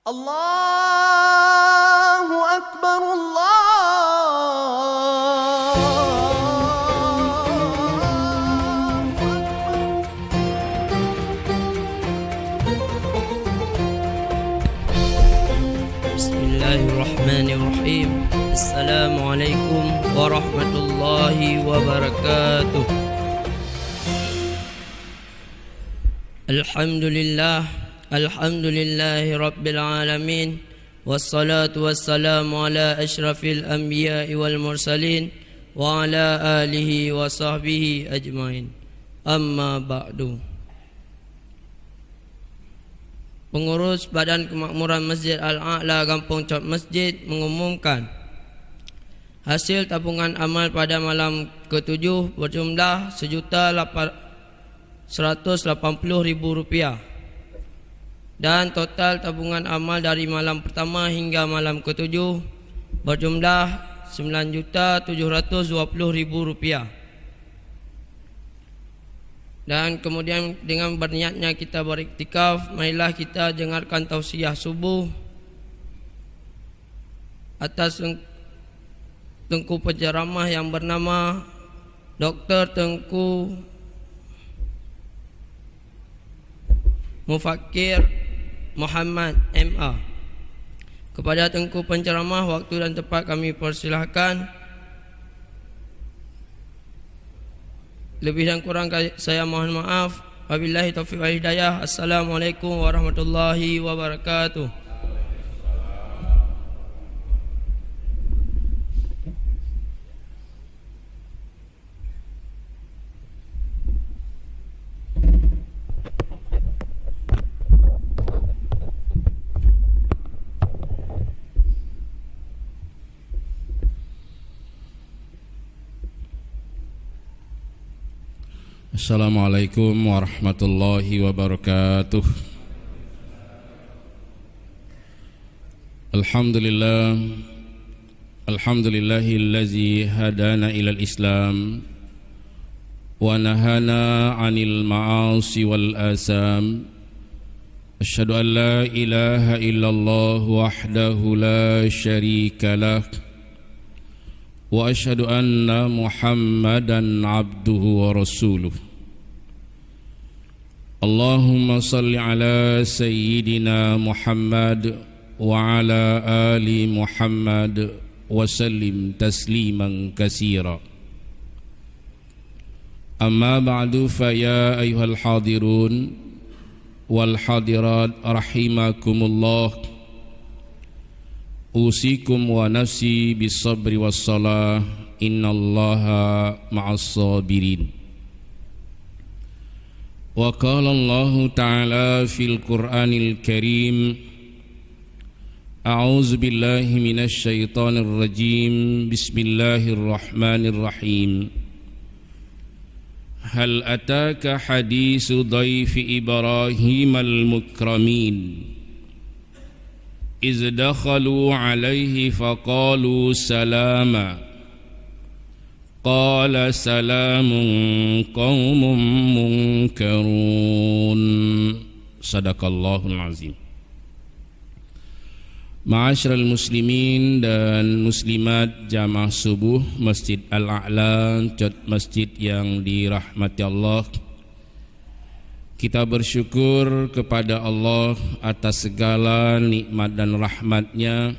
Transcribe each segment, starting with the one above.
الله أكبر بسم الله الرحمن الرحيم. السلام عليكم ورحمة الله وبركاته. الحمد لله رب العالمين، والصلاة والسلام على أشرف الأنبياء والمرسلين وعلى آله وصحبه أجمعين. أما بعد. Pengurus Badan Kemakmuran Masjid Al-A'la Kampung Cap Masjid mengumumkan hasil tabungan amal pada malam ke-7 berjumlah Rp1.180.000 dan total tabungan amal dari malam pertama hingga malam ke-7 berjumlah Rp9.720.000. Dan kemudian dengan berniatnya kita beriktikaf, marilah kita dengarkan tausiah subuh atas Tengku penceramah yang bernama Dr. Tengku Mufakir Muhammad MA. Kepada Tengku penceramah, waktu dan tempat kami persilahkan. Lebih dan kurang saya mohon maaf. Wabillahi taufiq wal hidayah. Assalamualaikum warahmatullahi wabarakatuh. Assalamualaikum warahmatullahi wabarakatuh. Alhamdulillahillazi hadana ilal Islam wa nahana 'anil ma'asi wal asam. Asyhadu an la ilaha illallah wahdahu la syarika lah wa asyhadu anna Muhammadan 'abduhu wa rasuluh. Allahumma salli ala sayyidina Muhammad wa ala ali Muhammad wa sallim tasliman katsira. Amma ba'du, fa ya ayyuhal hadirun wal hadirat rahimakumullah. Usikum wa nafsi bis sabri was salah, innallaha ma'as sabirin. Wa qala Allah ta'ala fil Qur'anil Karim, a'udzu billahi minasy syaithanir rajim, bismillahirrahmanirrahim. Hal ataka hadisu dhaifi Ibrahim al-mukramin إذ دخلوا عليه فقالوا سلاما قال سلام قوم منكرون. Sadaqallahul azim. Ma'asyiral muslimin dan muslimat jamaah subuh Masjid Al-A'la, masjid yang dirahmati Allah. Kita bersyukur kepada Allah atas segala nikmat dan rahmat-Nya.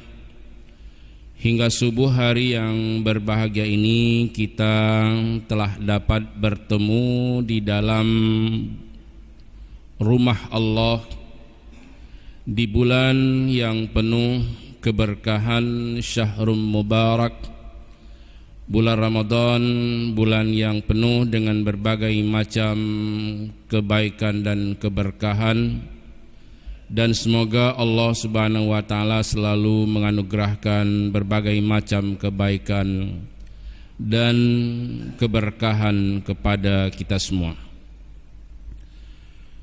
Hingga subuh hari yang berbahagia ini kita telah dapat bertemu di dalam rumah Allah di bulan yang penuh keberkahan Syahrul Mubarak, bulan Ramadan, bulan yang penuh dengan berbagai macam kebaikan dan keberkahan. Dan semoga Allah Subhanahu wa taala selalu menganugerahkan berbagai macam kebaikan dan keberkahan kepada kita semua.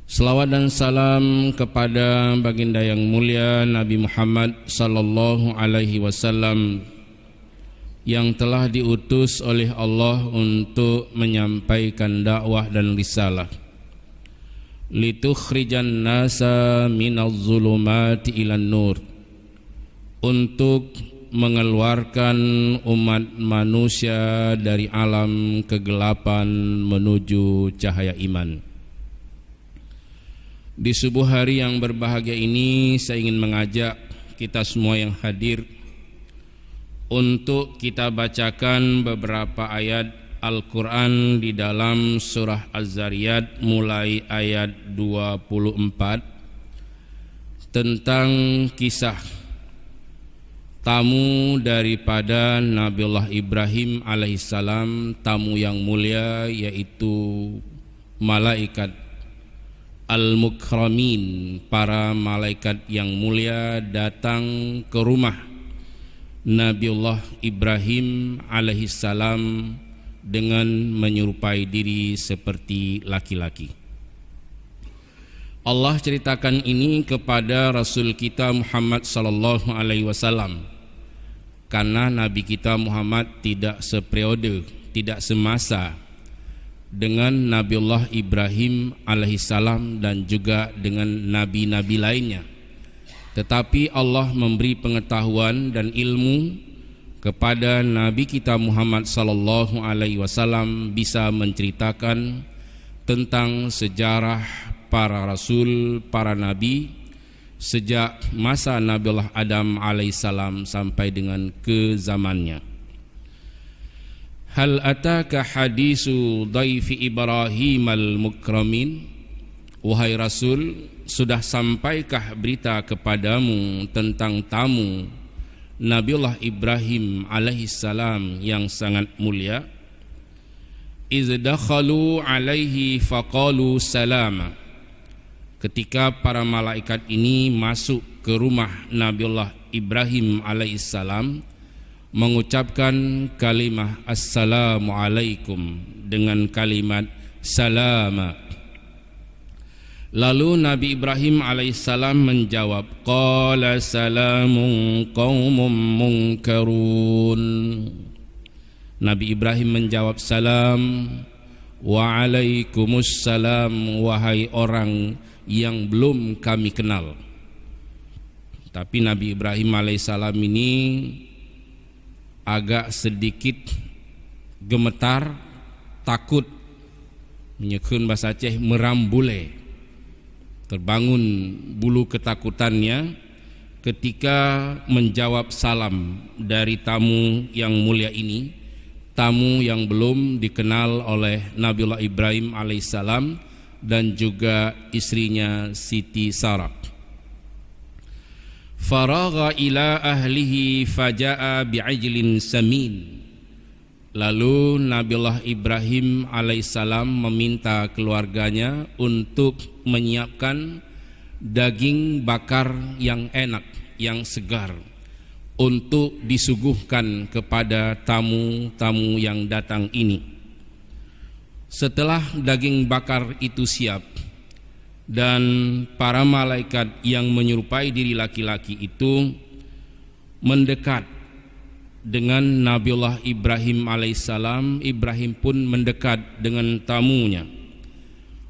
Selawat dan salam kepada baginda yang mulia Nabi Muhammad sallallahu alaihi wasallam yang telah diutus oleh Allah untuk menyampaikan dakwah dan risalah. litukhrijan nasa minaz zulumati ilan nur, untuk mengeluarkan umat manusia dari alam kegelapan menuju cahaya iman. Di subuh hari yang berbahagia ini, saya ingin mengajak kita semua yang hadir untuk kita bacakan beberapa ayat Al-Quran di dalam surah Az-Zariyat mulai ayat 24 tentang kisah tamu daripada Nabiullah Ibrahim alaihissalam, tamu yang mulia, yaitu malaikat Al-Mukramin, para malaikat yang mulia datang ke rumah Nabiullah Ibrahim alaihissalam dengan menyerupai diri seperti laki-laki. Allah ceritakan ini kepada Rasul kita Muhammad sallallahu alaihi wasallam, karena Nabi kita Muhammad tidak seperiode, tidak semasa dengan Nabiullah Ibrahim alaihissalam dan juga dengan nabi-nabi lainnya. Tetapi Allah memberi pengetahuan dan ilmu kepada Nabi kita Muhammad sallallahu alaihi wasallam, bisa menceritakan tentang sejarah para rasul, para nabi sejak masa Nabiullah Adam alaihissalam sampai dengan ke zamannya. Hal ataka hadisu dhaifi Ibrahim al-mukramin, wahai Rasul, sudah sampaikah berita kepadamu tentang tamu Nabiullah Ibrahim alaihissalam yang sangat mulia? Iz dakhalu alaihi faqalu salama, ketika para malaikat ini masuk ke rumah Nabiullah Ibrahim alaihissalam, mengucapkan kalimat assalamualaikum dengan kalimat salama. Lalu Nabi Ibrahim alaihissalam menjawab, qala salamun qaumun munkarun. Nabi Ibrahim menjawab, salam, wa alaikumussalam, wahai orang yang belum kami kenal. Tapi Nabi Ibrahim alaihissalam ini agak sedikit gemetar, takut, menyekun bahasa Aceh merambule, terbangun bulu ketakutannya ketika menjawab salam dari tamu yang mulia ini, tamu yang belum dikenal oleh Nabiullah Ibrahim alaihissalam dan juga istrinya Siti Sarah. Faragha ila ahlihi faja'a bi'ajlin samin. Lalu Nabiullah Ibrahim alaihissalam meminta keluarganya untuk menyiapkan daging bakar yang enak, yang segar, untuk disuguhkan kepada tamu-tamu yang datang ini. Setelah daging bakar itu siap dan para malaikat yang menyerupai diri laki-laki itu mendekat dengan Nabiullah Ibrahim alaihissalam, Ibrahim pun mendekat dengan tamunya.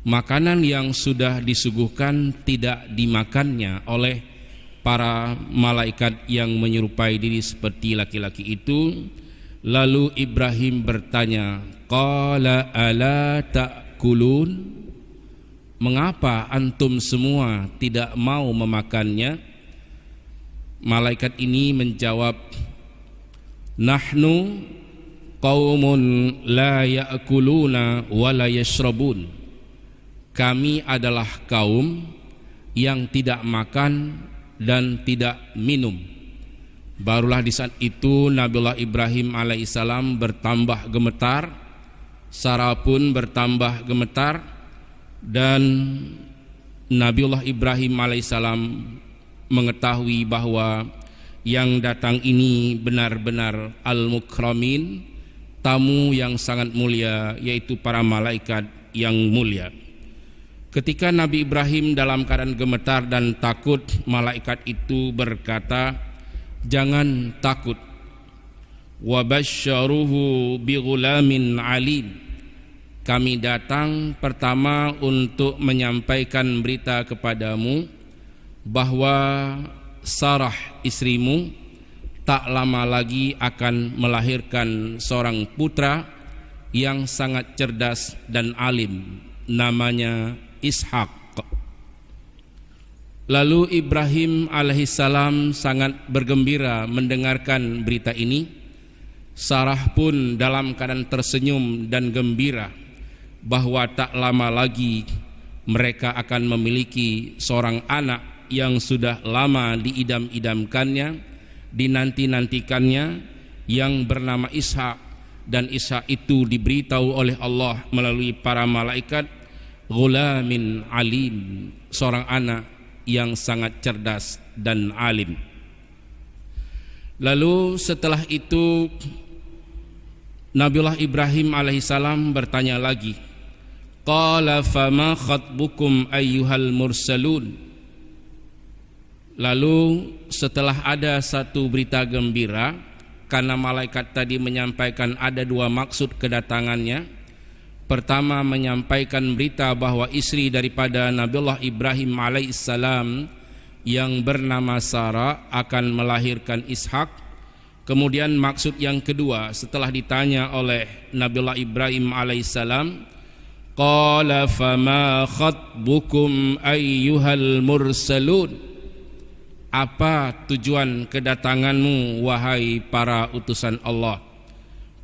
Makanan yang sudah disuguhkan tidak dimakannya oleh para malaikat yang menyerupai diri seperti laki-laki itu. Lalu Ibrahim bertanya, qala ala ta'kulun, mengapa antum semua tidak mau memakannya? Malaikat ini menjawab, nahnu qaumun la ya'kuluna wa la yashrabun. Kami adalah kaum yang tidak makan dan tidak minum. Barulah di saat itu Nabiullah Ibrahim alaihissalam bertambah gemetar, Sarah pun bertambah gemetar, dan Nabiullah Ibrahim alaihissalam mengetahui bahwa yang datang ini benar-benar al-mukramin, tamu yang sangat mulia, yaitu para malaikat yang mulia. Ketika Nabi Ibrahim dalam keadaan gemetar dan takut, malaikat itu berkata, jangan takut. Wa basyaruhu bi ghulamin alim, kami datang pertama untuk menyampaikan berita kepadamu bahwa Sarah istrimu tak lama lagi akan melahirkan seorang putra yang sangat cerdas dan alim, namanya Ishak. Lalu Ibrahim alaihissalam sangat bergembira mendengarkan berita ini. Sarah pun dalam keadaan tersenyum dan gembira bahwa tak lama lagi mereka akan memiliki seorang anak yang sudah lama diidam-idamkannya, dinanti-nantikannya, yang bernama Ishak. Dan Ishak itu diberitahu oleh Allah melalui para malaikat, ghulamin alim, seorang anak yang sangat cerdas dan alim. Lalu setelah itu Nabiullah Ibrahim alaihissalam bertanya lagi, qala fama khatbukum ayyuhal mursalun. Lalu setelah ada satu berita gembira, karena malaikat tadi menyampaikan ada dua maksud kedatangannya. Pertama, menyampaikan berita bahwa istri daripada Nabiullah Ibrahim alaihissalam yang bernama Sarah akan melahirkan Ishak. Kemudian maksud yang kedua, setelah ditanya oleh Nabiullah Ibrahim alaihissalam, qala fama khatbukum ayyuhal mursalun. Apa tujuan kedatanganmu wahai para utusan Allah?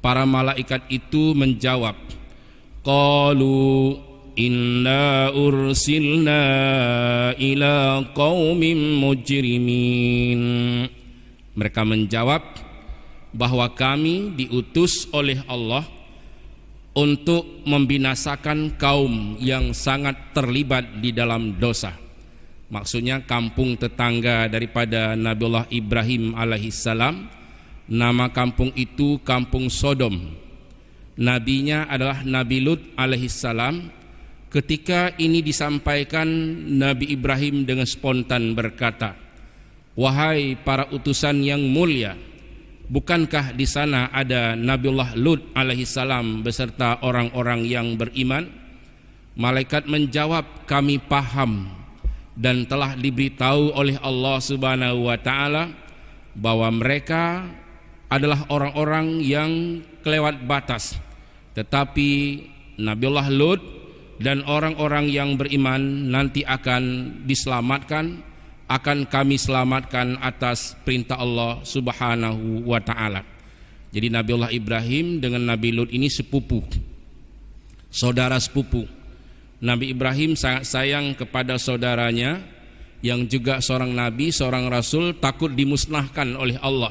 Para malaikat itu menjawab, qalu inna ursilna ila qaumin mujrimin. Mereka menjawab bahwa kami diutus oleh Allah untuk membinasakan kaum yang sangat terlibat di dalam dosa. Maksudnya kampung tetangga daripada Nabiullah Ibrahim alaihissalam. Nama kampung itu kampung Sodom. Nabinya adalah Nabi Lut alaihissalam. Ketika ini disampaikan, Nabi Ibrahim dengan spontan berkata, wahai para utusan yang mulia, bukankah di sana ada Nabiullah Lut alaihissalam beserta orang-orang yang beriman? Malaikat menjawab, kami paham dan telah diberitahu oleh Allah Subhanahu wa taala bahwa mereka adalah orang-orang yang kelewat batas. Tetapi Nabiullah Lut dan orang-orang yang beriman nanti akan diselamatkan, akan kami selamatkan atas perintah Allah Subhanahu wa taala. Jadi Nabiullah Ibrahim dengan Nabi Lut ini sepupu, saudara sepupu. Nabi Ibrahim sangat sayang kepada saudaranya yang juga seorang nabi, seorang rasul, takut dimusnahkan oleh Allah.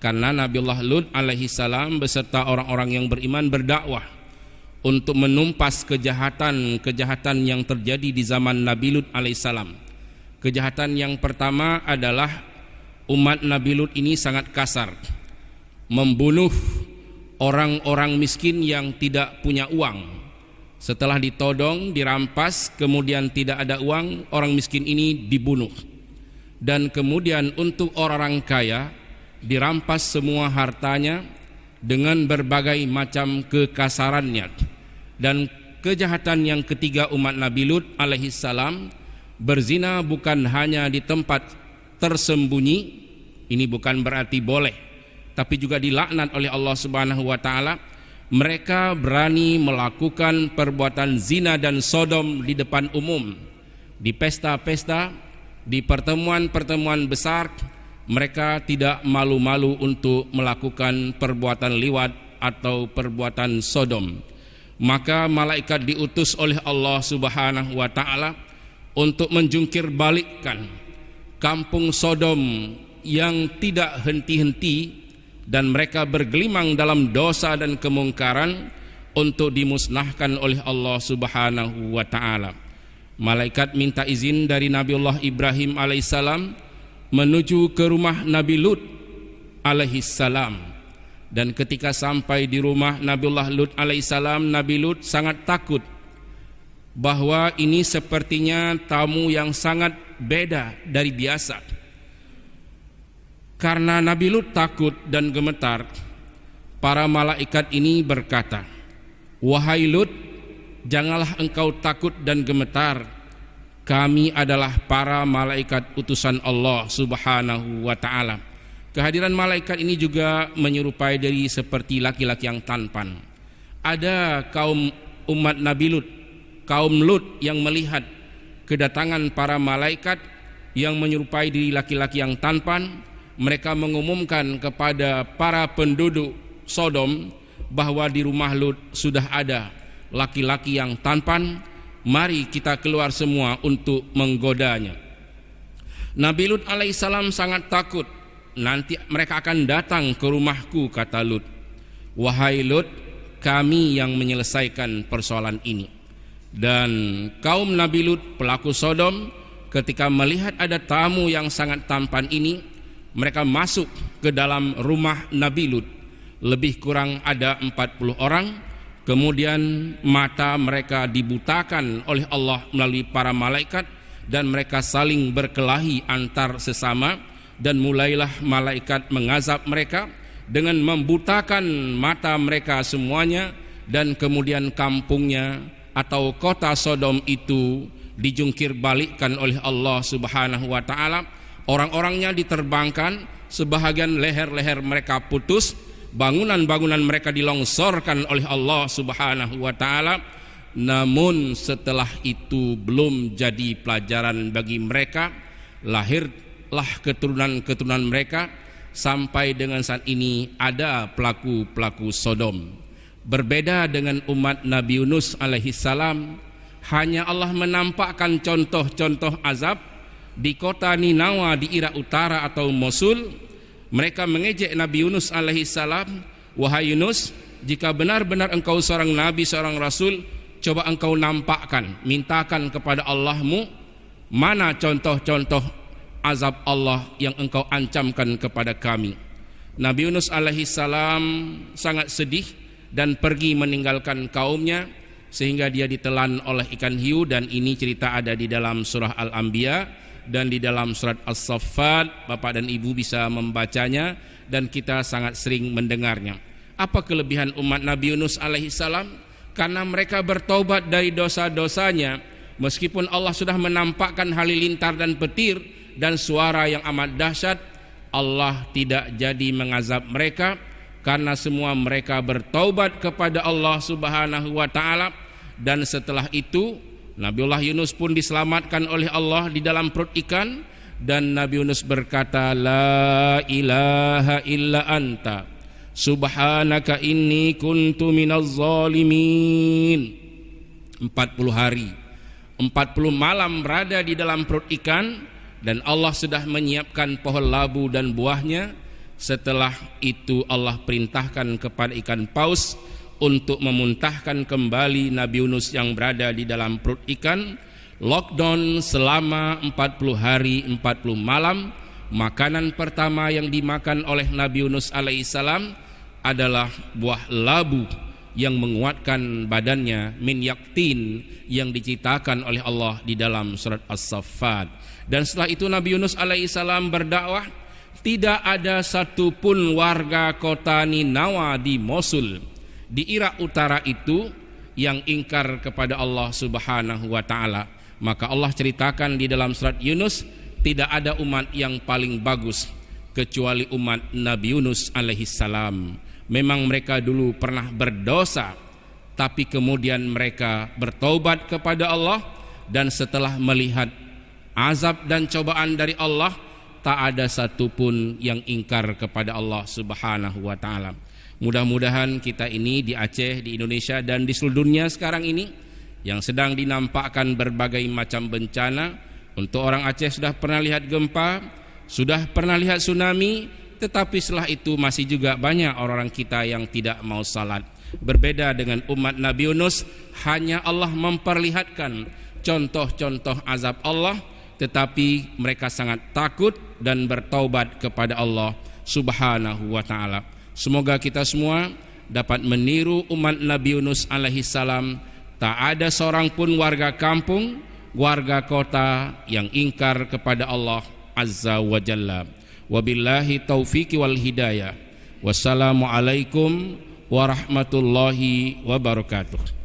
Karena Nabiullah Lut alaihissalam beserta orang-orang yang beriman berdakwah untuk menumpas kejahatan yang terjadi di zaman Nabi Lut alaihissalam. Kejahatan yang pertama adalah umat Nabi Lut ini sangat kasar, membunuh orang-orang miskin yang tidak punya uang. Setelah ditodong, dirampas, kemudian tidak ada uang, orang miskin ini dibunuh. Dan kemudian untuk orang kaya, dirampas semua hartanya dengan berbagai macam kekasarannya. Dan kejahatan yang ketiga umat Nabi Lut alaihissalam, berzina bukan hanya di tempat tersembunyi, ini bukan berarti boleh, tapi juga dilaknat oleh Allah Subhanahu wa taala. Mereka berani melakukan perbuatan zina dan sodom di depan umum, di pesta-pesta, di pertemuan-pertemuan besar. Mereka tidak malu-malu untuk melakukan perbuatan liwat atau perbuatan sodom. Maka malaikat diutus oleh Allah Subhanahu wa taala untuk menjungkir balikkan kampung Sodom yang tidak henti-henti dan mereka bergelimang dalam dosa dan kemungkaran untuk dimusnahkan oleh Allah Subhanahu wa taala. Malaikat minta izin dari Nabiullah Ibrahim alaihissalam menuju ke rumah Nabi Lut alaihissalam. Dan ketika sampai di rumah Nabiullah Lut alaihissalam, Nabi Lut sangat takut bahwa ini sepertinya tamu yang sangat beda dari biasa. Karena Nabi Lut takut dan gemetar, para malaikat ini berkata, wahai Lut, janganlah engkau takut dan gemetar. Kami adalah para malaikat utusan Allah Subhanahu wa ta'ala. Kehadiran malaikat ini juga menyerupai diri seperti laki-laki yang tampan. Ada kaum umat Nabi Lut, kaum Lut yang melihat kedatangan para malaikat yang menyerupai diri laki-laki yang tampan. Mereka mengumumkan kepada para penduduk Sodom bahwa di rumah Lut sudah ada laki-laki yang tampan. Mari kita keluar semua untuk menggodanya. Nabi Lut alaihissalam sangat takut, nanti mereka akan datang ke rumahku, kata Lut. Wahai Lut, kami yang menyelesaikan persoalan ini. Dan kaum Nabi Lut, pelaku Sodom, ketika melihat ada tamu yang sangat tampan ini, mereka masuk ke dalam rumah Nabi Lut. Lebih kurang ada 40 orang. Kemudian mata mereka dibutakan oleh Allah melalui para malaikat, dan mereka saling berkelahi antar sesama, dan mulailah malaikat mengazab mereka dengan membutakan mata mereka semuanya. Dan kemudian kampungnya atau kota Sodom itu dijungkir balikkan oleh Allah Subhanahu wa ta'ala. Orang-orangnya diterbangkan, sebahagian leher-leher mereka putus, bangunan-bangunan mereka dilongsorkan oleh Allah Subhanahu wa ta'ala. Namun setelah itu belum jadi pelajaran bagi mereka. Lahirlah keturunan-keturunan mereka. Sampai dengan saat ini ada pelaku-pelaku Sodom. Berbeda dengan umat Nabi Yunus alaihissalam, hanya Allah menampakkan contoh-contoh azab. Di kota Ninawa di Irak Utara atau Mosul, mereka mengejek Nabi Yunus alaihissalam. Wahai Yunus, jika benar-benar engkau seorang nabi, seorang rasul, coba engkau nampakkan, mintakan kepada Allahmu, mana contoh-contoh azab Allah yang engkau ancamkan kepada kami. Nabi Yunus alaihissalam sangat sedih dan pergi meninggalkan kaumnya, sehingga dia ditelan oleh ikan hiu. Dan ini cerita ada di dalam surah Al-Anbiya dan di dalam surat As-Saffat. Bapak dan Ibu bisa membacanya dan kita sangat sering mendengarnya. Apa kelebihan umat Nabi Yunus alaihissalam? Karena mereka bertaubat dari dosa-dosanya, meskipun Allah sudah menampakkan halilintar dan petir dan suara yang amat dahsyat, Allah tidak jadi mengazab mereka karena semua mereka bertaubat kepada Allah Subhanahu wa ta'ala. Dan setelah itu Nabiullah Yunus pun diselamatkan oleh Allah di dalam perut ikan, dan Nabi Yunus berkata, la ilaha illa anta subhanaka inni kuntu minaz zalimin. 40 hari 40 malam berada di dalam perut ikan, dan Allah sudah menyiapkan pohon labu dan buahnya. Setelah itu Allah perintahkan kepada ikan paus untuk memuntahkan kembali Nabi Yunus yang berada di dalam perut ikan. Lockdown selama 40 hari 40 malam. Makanan pertama yang dimakan oleh Nabi Yunus alaihissalam adalah buah labu yang menguatkan badannya, min yaktin, yang diciptakan oleh Allah di dalam surat As-Saffat. Dan setelah itu Nabi Yunus alaihissalam berdakwah. Tidak ada satupun warga kota Ninawa di Mosul di Irak Utara itu yang ingkar kepada Allah Subhanahu wa ta'ala. Maka Allah ceritakan di dalam surat Yunus, tidak ada umat yang paling bagus kecuali umat Nabi Yunus alaihissalam. Memang mereka dulu pernah berdosa, tapi kemudian mereka bertaubat kepada Allah, dan setelah melihat azab dan cobaan dari Allah, tak ada satupun yang ingkar kepada Allah Subhanahu wa ta'ala. Mudah-mudahan kita ini di Aceh, di Indonesia, dan di seluruh dunia sekarang ini yang sedang dinampakkan berbagai macam bencana. Untuk orang Aceh sudah pernah lihat gempa, sudah pernah lihat tsunami, tetapi setelah itu masih juga banyak orang-orang kita yang tidak mau salat. Berbeda dengan umat Nabi Yunus, hanya Allah memperlihatkan contoh-contoh azab Allah, tetapi mereka sangat takut dan bertaubat kepada Allah Subhanahu wa ta'ala. Semoga kita semua dapat meniru umat Nabi Yunus alaihissalam. Tak ada seorang pun warga kampung, warga kota yang ingkar kepada Allah Azza wa Jalla. Wabillahi taufiqi wal hidayah. Wassalamualaikum warahmatullahi wabarakatuh.